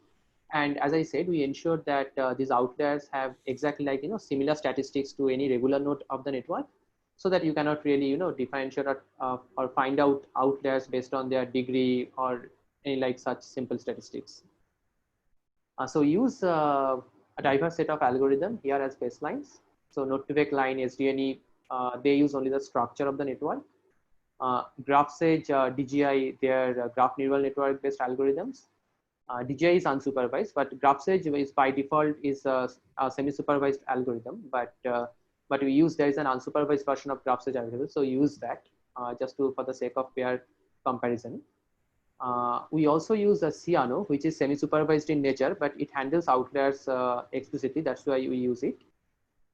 And as I said, we ensured that these outliers have exactly like similar statistics to any regular node of the network, so that you cannot really differentiate or find out outliers based on their degree or any like such simple statistics. So we use a diverse set of algorithms here as baselines. So Node-to-Vec, line, SDNE, they use only the structure of the network. GraphSage, DGI, they are graph neural network based algorithms. DGI is unsupervised, but GraphSage is by default is a semi-supervised algorithm. But we use, there is an unsupervised version of GraphSage available, so use that just to, for the sake of pair comparison. We also use a Cyano, which is semi-supervised in nature, but it handles outliers explicitly. That's why we use it.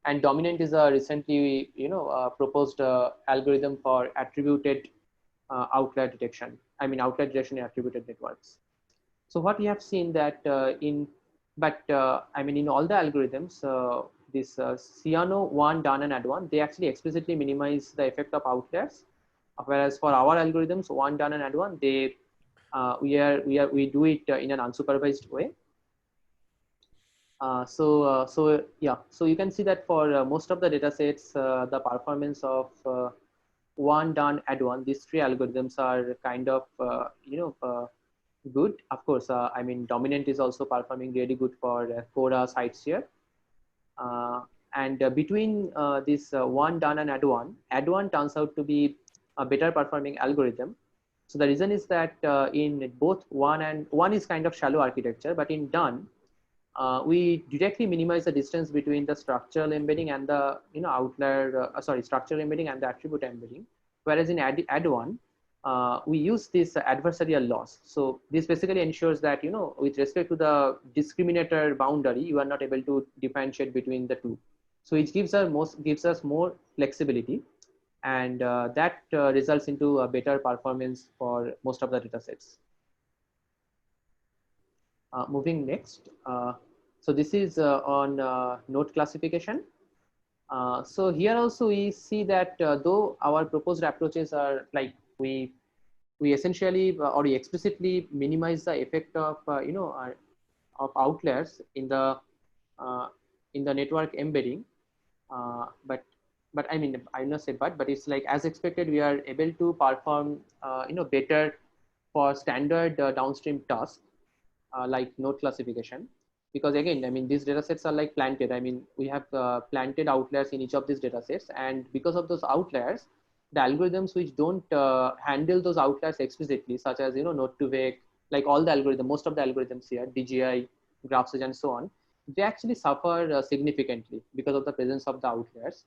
And Dominant is a recently, proposed algorithm for attributed outlier detection. I mean, outlier detection in attributed networks. So what we have seen that in all the algorithms, this Cyano 1, done and add 1, they actually explicitly minimize the effect of outliers. Whereas for our algorithms, 1, done and add 1, they we do it in an unsupervised way. So you can see that for most of the data sets, the performance of 1, done, add 1, these three algorithms are kind of good. Of course, Dominant is also performing really good for Cora sites here. And between this 1, done and add 1 turns out to be a better performing algorithm. So the reason is that in both 1 and 1 is kind of shallow architecture, but in done, we directly minimize the distance between the structural embedding and the outlier, structural embedding and the attribute embedding. Whereas in add 1, we use this adversarial loss. So this basically ensures that with respect to the discriminator boundary, you are not able to differentiate between the two. So it gives us more flexibility, and that results into a better performance for most of the data sets. Moving next, so this is on node classification. So here also we see that though our proposed approaches are like we essentially or we explicitly minimize the effect of of outliers in the network embedding, but I mean, I will not say but it's like as expected, we are able to perform better for standard downstream tasks like node classification, because again, I mean, these data sets are like planted. I mean, we have planted outliers in each of these data sets, and because of those outliers, the algorithms which don't handle those outliers explicitly, such as Node-to-Vec, like all the algorithms, most of the algorithms here, DGI, GraphSage, and so on, they actually suffer significantly because of the presence of the outliers.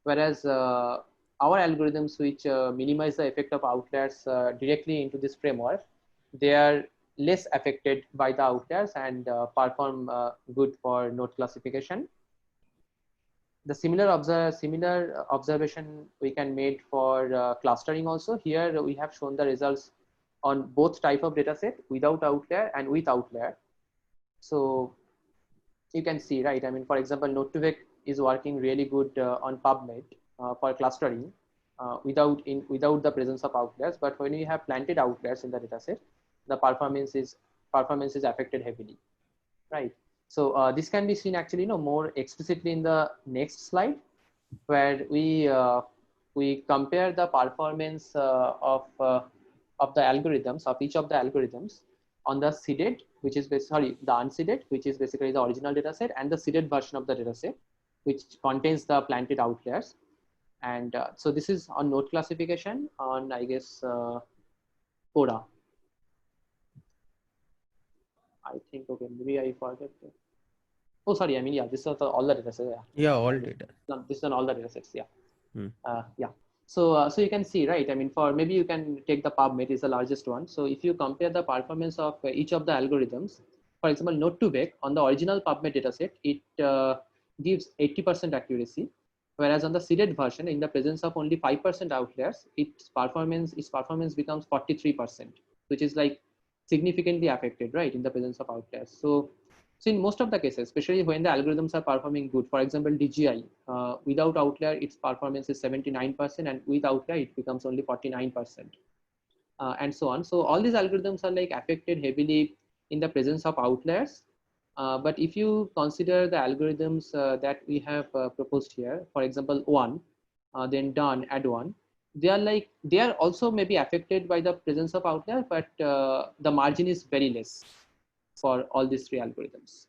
Whereas our algorithms which minimize the effect of outliers directly into this framework, they are less affected by the outliers and perform good for node classification. The similar observation we can make for clustering also. Here we have shown the results on both type of data set, without outlier and with outlier. So you can see, right? I mean, for example, Node-to-Vec is working really good on PubMed for clustering without the presence of outliers. But when you have planted outliers in the data set, the performance is affected heavily, right? So this can be seen actually more explicitly in the next slide, where we compare the performance of the algorithms, of each of the algorithms, on the seeded, which is basically the unseeded, which is basically the original data set, and the seeded version of the data set, which contains the planted outliers. And so this is on node classification on, I guess, Cora. I think, okay, maybe I forgot. Oh, sorry. I mean, yeah, this is all the data sets. Yeah, all data. This is on all the data sets. Yeah. Hmm. Yeah. So you can see, right? I mean, for maybe you can take the PubMed is the largest one. So if you compare the performance of each of the algorithms, for example, Node-to-Vec on the original PubMed dataset, it gives 80% accuracy, whereas on the seeded version, in the presence of only 5% outliers, its performance becomes 43%, which is like significantly affected, right, in the presence of outliers. So in most of the cases, especially when the algorithms are performing good, for example, DGI, without outlier, its performance is 79%, and with outlier, it becomes only 49%, and so on. So all these algorithms are like affected heavily in the presence of outliers. But if you consider the algorithms that we have proposed here, for example, one, then done, add one, they are also maybe affected by the presence of outlier, but the margin is very less for all these three algorithms.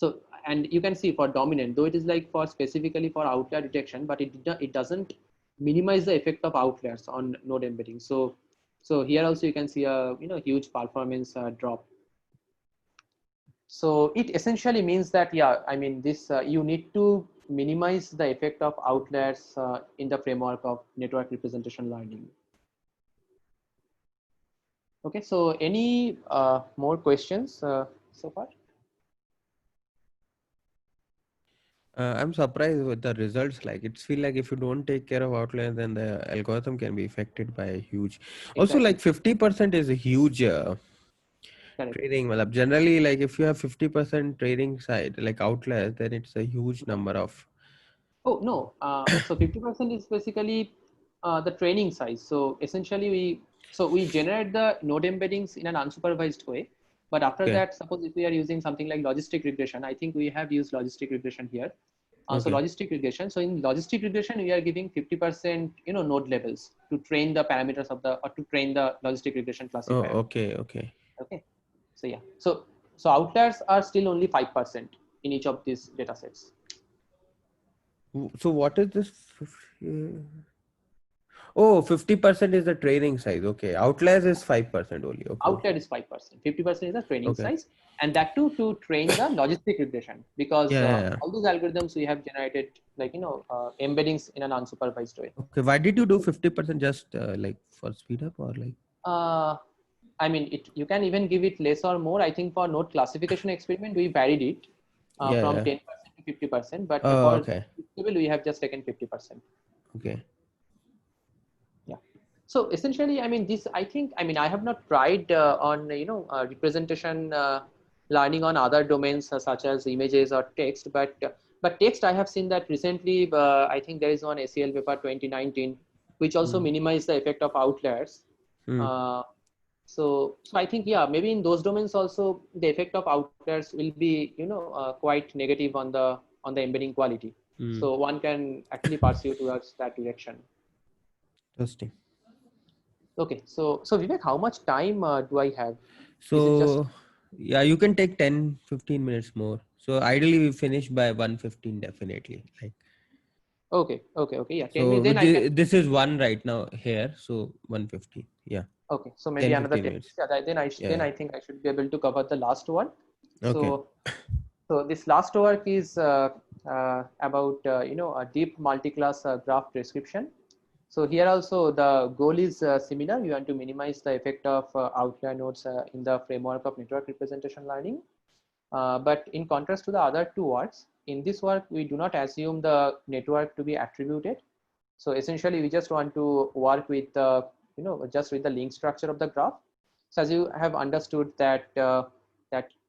So, and you can see for dominant, though it is like for specifically for outlier detection, but it doesn't minimize the effect of outliers on node embedding. So here also you can see a huge performance drop. So it essentially means that, yeah, I mean, this you need to minimize the effect of outliers in the framework of network representation learning. Okay, so any more questions so far? I'm surprised with the results. Like it's feel like if you don't take care of outliers, then the algorithm can be affected by a huge. Also, Exactly. like 50% is a huge Correct. trading. Well, generally, like if you have 50% trading side, like outliers, then it's a huge number of. Oh, no. So 50% is basically the training size. So essentially we generate the node embeddings in an unsupervised way. But after Okay. that, suppose if we are using something like logistic regression, I think we have used logistic regression here. So Okay. logistic regression. So in logistic regression, we are giving 50% node levels to train the parameters of the, or to train the logistic regression Oh, classifier. okay. Okay. Okay. So yeah. So outliers are still only 5% in each of these data sets. So what is this? Oh, 50% is the training size. Okay. Outliers is 5% only. Okay. Outlier is 5%. 50% is the training Okay. size, and that too to train the logistic regression, because Yeah, yeah, yeah. all those algorithms we have generated, like embeddings in an unsupervised way. Okay. Why did you do 50%? Just like for speed up or like? Uh, I mean, you can even give it less or more. I think for node classification experiment we varied it Yeah, from yeah. 10% to 50%, but Oh, for okay. table we have just taken 50%. Okay. Yeah. So essentially, I mean, I have not tried on representation learning on other domains such as images or text, but text I have seen that recently. I think there is one ACL paper 2019 which also Hmm. minimized the effect of outliers. Hmm. Uh, so I think, yeah, maybe in those domains also the effect of outliers will be quite negative on the embedding quality. Hmm. So one can actually pursue towards that direction. Interesting. Okay, so Vivek, how much time do I have? Is it just So yeah, you can take 10-15 minutes more. So ideally we finish by 1:15 definitely. Like okay? Yeah, 10 minutes. so Then I can. this is one right now here. So 1:15. Yeah. Okay, so maybe Ten another fifteen 10 minutes. minutes. Yeah, then Yeah. I think I should be able to cover the last one. Okay. So this last work is about a deep multi-class graph description. So here also the goal is similar. You want to minimize the effect of outlier nodes in the framework of network representation learning. But in contrast to the other two works, in this work, we do not assume the network to be attributed. So essentially, we just want to work with the, just with the link structure of the graph. So as you have understood that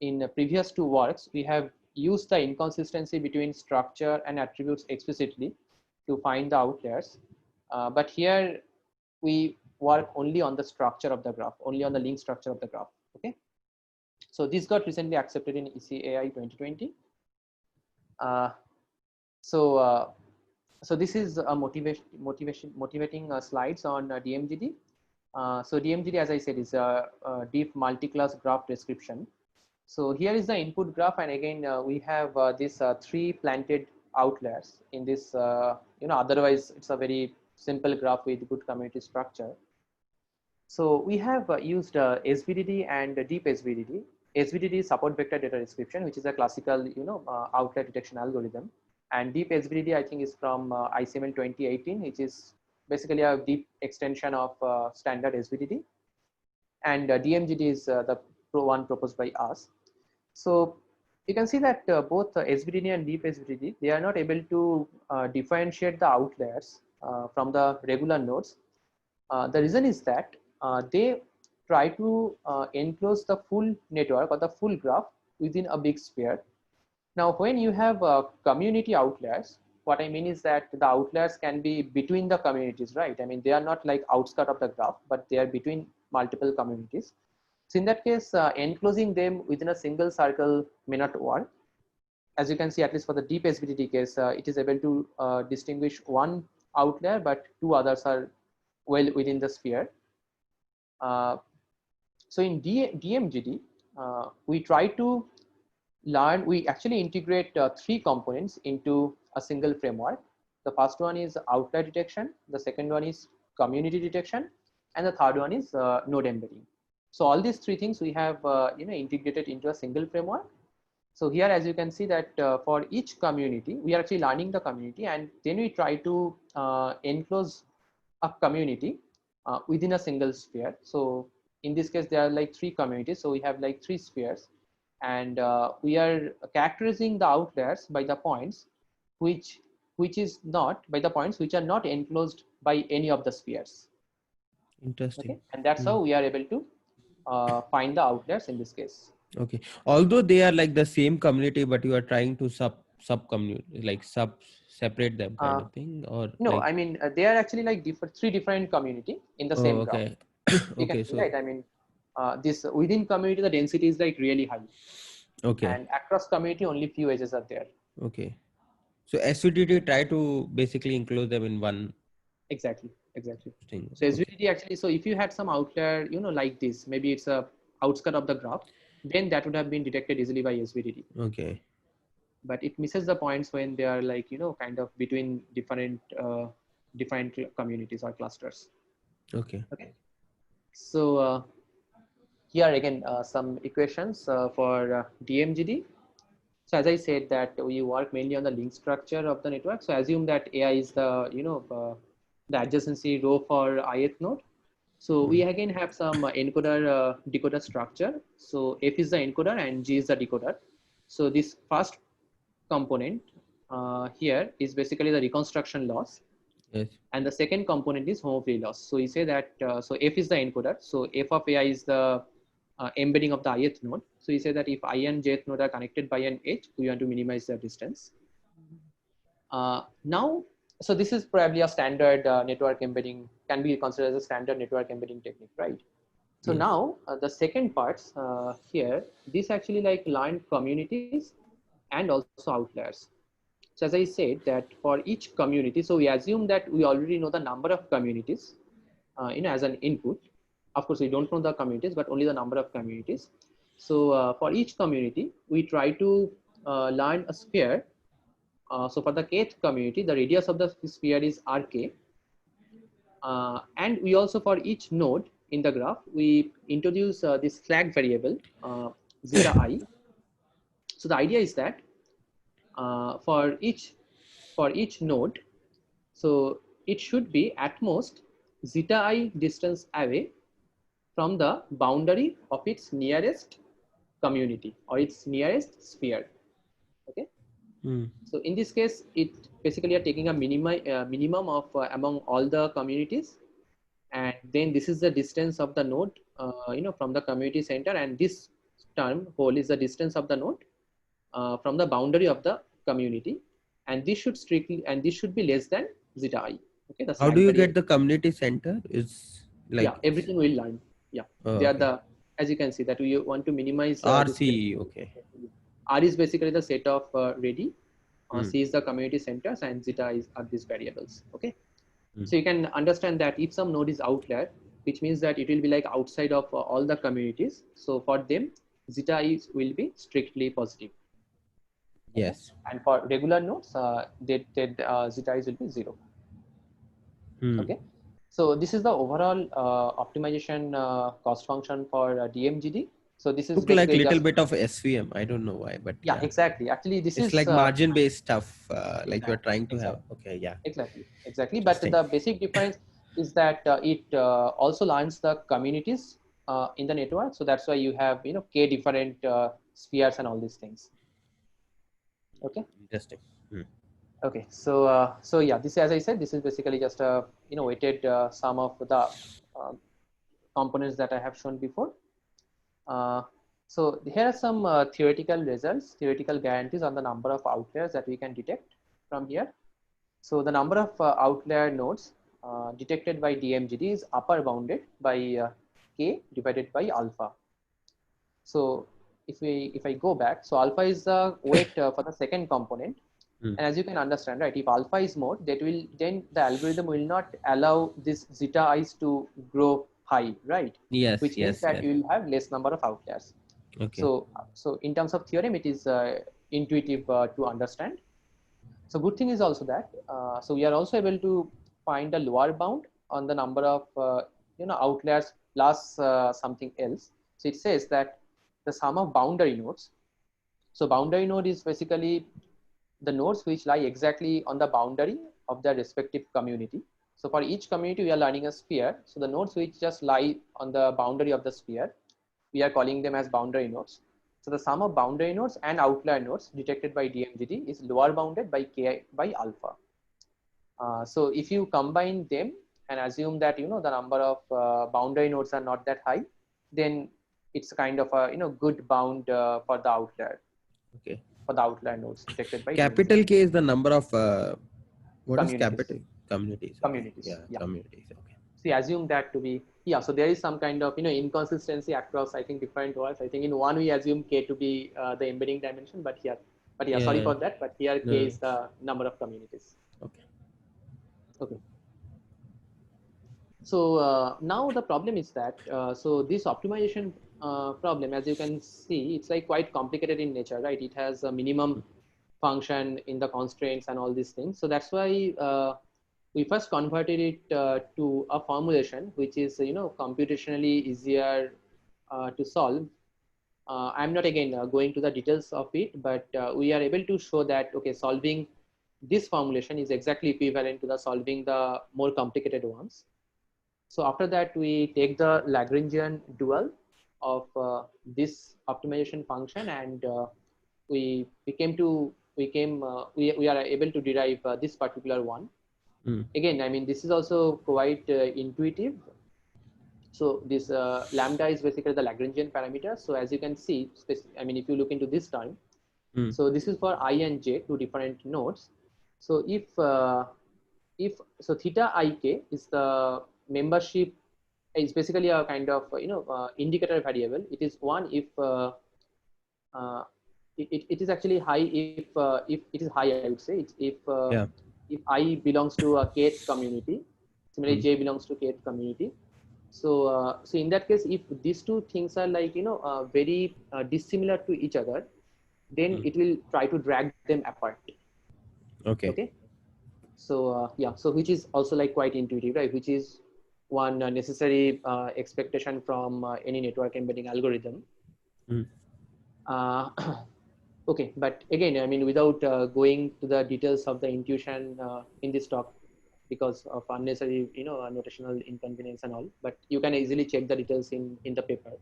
in the previous two works, we have used the inconsistency between structure and attributes explicitly to find the outliers. But here we work only on the structure of the graph, only on the link structure of the graph. Okay. So this got recently accepted in ECAI 2020. Uh, so so this is a motivating slides on DMGD. So DMGD, as I said, is a deep multi-class graph description. So here is the input graph, and again we have these three planted outliers in this. Otherwise it's a very simple graph with good community structure. So we have used SVDD and deep SVDD. SVDD is support vector data description, which is a classical, outlier detection algorithm. And deep SVDD, I think, is from ICML 2018, which is basically a deep extension of standard SVDD. And DMGD is the one proposed by us. So you can see that both SVDD and deep SVDD, they are not able to differentiate the outliers from the regular nodes. The reason is that they try to enclose the full network or the full graph within a big sphere. Now, when you have community outliers, what I mean is that the outliers can be between the communities, right? I mean, they are not like outskirt of the graph, but they are between multiple communities. So in that case, enclosing them within a single circle may not work. As you can see, at least for the deep SVDD case, it is able to distinguish one outlier, but two others are well within the sphere. So in DMGD, we try to we actually integrate three components into a single framework. The first one is outlier detection, the second one is community detection, and the third one is node embedding. So all these three things we have integrated into a single framework. So here, as you can see that for each community, we are actually learning the community, and then we try to enclose a community within a single sphere. So in this case, there are like three communities. So we have like three spheres, and we are characterizing the outliers by the points which is not by the points which are not enclosed by any of the spheres. Interesting. Okay, and that's how we are able to find the outliers in this case. Okay. Although they are like the same community, but you are trying to sub community, like separate them kind of thing, or No, like. I mean they are actually like three different community in the Oh, same graph. okay. You can Okay. see, So right? I mean, this within community the density is like really high, okay. and across community only few edges are there. Okay. So SVTT try to basically include them in one Exactly, exactly. thing. So Okay. SVTT actually, so if you had some outlier, like this, maybe it's a outskirt of the graph, then that would have been detected easily by SVTT. Okay. But it misses the points when they are like kind of between different communities or clusters. Okay. Okay. So here again some equations for DMGD. So as I said that we work mainly on the link structure of the network. So assume that AI is the the adjacency row for ith node. So we again have some encoder decoder structure. So F is the encoder and G is the decoder. So this first component here is basically the reconstruction loss, Yes. and the second component is homophory loss. So we say that so F is the encoder. So F of AI is the embedding of the ith node. So we say that if I and jth node are connected by an edge, we want to minimize the distance. Now, so this is probably a standard network embedding, can be considered as a standard network embedding technique, right? So Yes. now the second parts here, this actually like learned communities and also outliers. So as I said that for each community, so we assume that we already know the number of communities, as an input. Of course, we don't know the communities, but only the number of communities. So for each community, we try to learn a sphere. So for the kth community, the radius of the sphere is rk. And we also, for each node in the graph, we introduce this flag variable zeta I. So the idea is that for each node, so it should be at most zeta I distance away from the boundary of its nearest community or its nearest sphere. Okay. So in this case, it basically are taking a minimum of among all the communities, and then this is the distance of the node, from the community center, and this term whole is the distance of the node from the boundary of the community, and this should be less than zeta I. Okay, the How do slack you get variable. the community center? Is Yeah, like everything will learn. Yeah, they are okay. the, as you can see that we want to minimize this. RC. Okay. R is basically the set of ready. Hmm. C is the community centers, and zeta are these variables. Okay. Hmm. So you can understand that if some node is outlier, which means that it will be like outside of all the communities. So for them, zeta will be strictly positive. Okay. Yes. And for regular nodes, zeta will be 0. Okay. So this is the overall optimization cost function for DMGD. So this is Look like basically little just, bit of SVM. I don't know why, but yeah, yeah, exactly. Actually, this it's is like margin based stuff. Like you're exactly, trying to have. exactly. Okay. Yeah. Exactly. But Interesting. the basic difference is that it also learns the communities in the network. So that's why you have k different spheres and all these things. Okay. Interesting. Okay. So so yeah, this, as I said, this is basically just a weighted sum of the components that I have shown before. So here are some theoretical results, theoretical guarantees on the number of outliers that we can detect from here. So the number of outlier nodes detected by DMGD is upper bounded by k divided by alpha. So if I go back, so alpha is the weight for the second component, and as you can understand, right, if alpha is more, then the algorithm will not allow this zeta i's to grow high, right? Yes. Which means Yes. that Yes. you will have less number of outliers. Okay. So in terms of theorem, it is intuitive to understand. So good thing is also that so we are also able to find a lower bound on the number of outliers plus something else. So it says that the sum of boundary nodes. So boundary node is basically the nodes which lie exactly on the boundary of their respective community. So for each community, we are learning a sphere. So the nodes which just lie on the boundary of the sphere, we are calling them as boundary nodes. So the sum of boundary nodes and outlier nodes detected by DMGD is lower bounded by Ki by alpha. So if you combine them and assume that the number of boundary nodes are not that high, then it's kind of a good bound for the outlier Okay. nodes detected by DMGD. Capital K is the number of what is Communities. capital? Communities. Okay. Communities. Yeah, Yeah. communities. Okay. So you assume that to be, yeah. So there is some kind of inconsistency across, I think, different words. I think in one we assume K to be the embedding dimension, but here, sorry Yeah. for that. But here No, K no. is the number of communities. Okay. Okay. So now the problem is that so this optimization problem, as you can see, it's like quite complicated in nature, right? It has a minimum function in the constraints and all these things. So that's why we first converted it to a formulation which is computationally easier to solve. I'm not again going to the details of it, but we are able to show that okay, solving this formulation is exactly equivalent to the solving the more complicated ones. So after that, we take the Lagrangian dual of this optimization function, and we are able to derive this particular one. Mm. Again, I mean, this is also quite intuitive. So this lambda is basically the Lagrangian parameter. So as you can see, I mean, if you look into this time, Mm. so this is for I and j, two different nodes. So if so theta ik is the membership, is basically a kind of indicator variable. It is one if uh, it is actually high if it is high, I would say. It's Yeah. if I belongs to a kth community, similarly Mm. j belongs to kth community. So so in that case, if these two things are like very dissimilar to each other, then Mm. it will try to drag them apart. Okay. Okay. So yeah, so which is also like quite intuitive, right? Which is one necessary expectation from any network embedding algorithm. Mm. uh, okay, but again, I mean, without going to the details of the intuition in this talk because of unnecessary notational inconvenience and all, but you can easily check the details in the paper.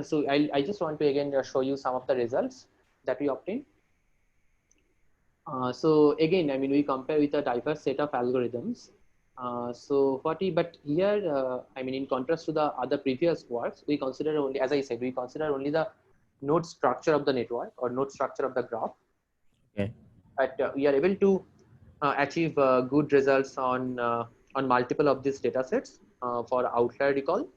So I just want to again show you some of the results that we obtained. So again, I mean, we compare with a diverse set of algorithms. But here, I mean, in contrast to the other previous works, we consider only, as I said, we consider only the node structure of the network or node structure of the graph. Okay. But we are able to achieve good results on multiple of these data sets for outlier recall.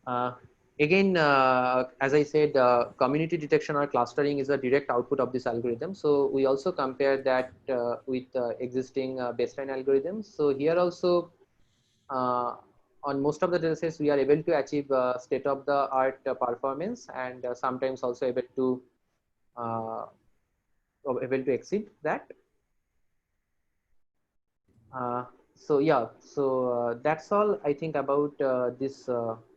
Uh, Again, as I said, community detection or clustering is a direct output of this algorithm. So we also compare that with existing baseline algorithms. So here also, uh, on most of the datasets, we are able to achieve state-of-the-art performance, and sometimes also uh, able to exceed that. Uh, so yeah, so that's all I think about this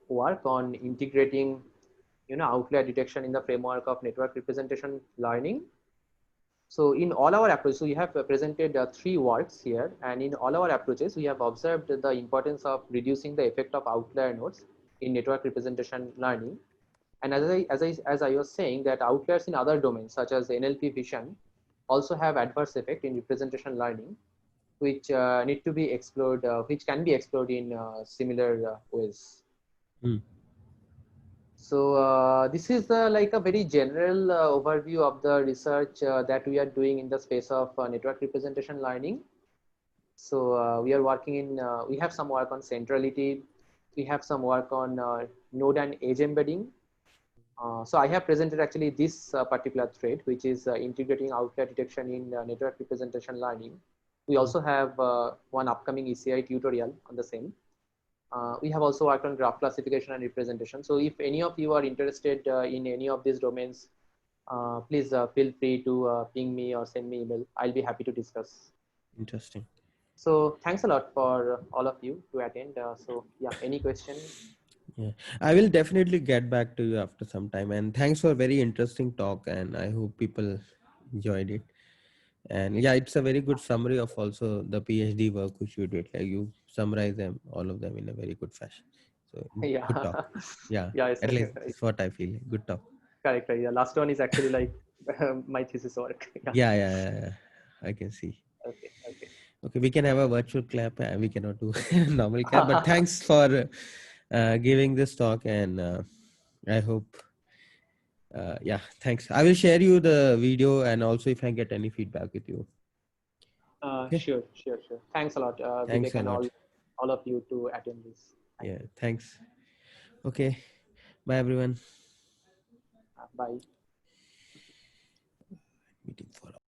work on integrating outlier detection in the framework of network representation learning. So in all our approaches, so we have presented three works here, and in all our approaches, we have observed the importance of reducing the effect of outlier nodes in network representation learning. And as I was saying, that outliers in other domains such as NLP vision also have adverse effect in representation learning, which need to be explored, which can be explored in similar ways. Mm. So this is like a very general overview of the research that we are doing in the space of network representation learning. So we are working in, we have some work on centrality, we have some work on node and edge embedding. So I have presented actually this particular thread, which is integrating outlier detection in network representation learning. We also have one upcoming ECAI tutorial on the same. We have also worked on graph classification and representation. So if any of you are interested in any of these domains, please feel free to ping me or send me email. I'll be happy to discuss. Interesting. So thanks a lot for all of you to attend. So yeah, any question? Yeah, I will definitely get back to you after some time. And thanks for very interesting talk. And I hope people enjoyed it. And yeah, it's a very good summary of also the PhD work which you did. Like you summarize them, all of them in a very good fashion. So Yeah, good talk. Yeah, yeah, it's at least that's what I feel. Good talk. correct. Yeah, last one is actually like my thesis work. Yeah. Yeah. I can see. Okay. Okay. Okay, we can have a virtual clap. We cannot do normal clap. But thanks for giving this talk, and I hope. Yeah, thanks. I will share you the video, and also if I get any feedback with you. Okay. Sure. Thanks a lot, Thanks Vivek, a and lot. all of you to attend this. Thank Yeah. you. Thanks. Okay. Bye everyone. Bye. Meeting for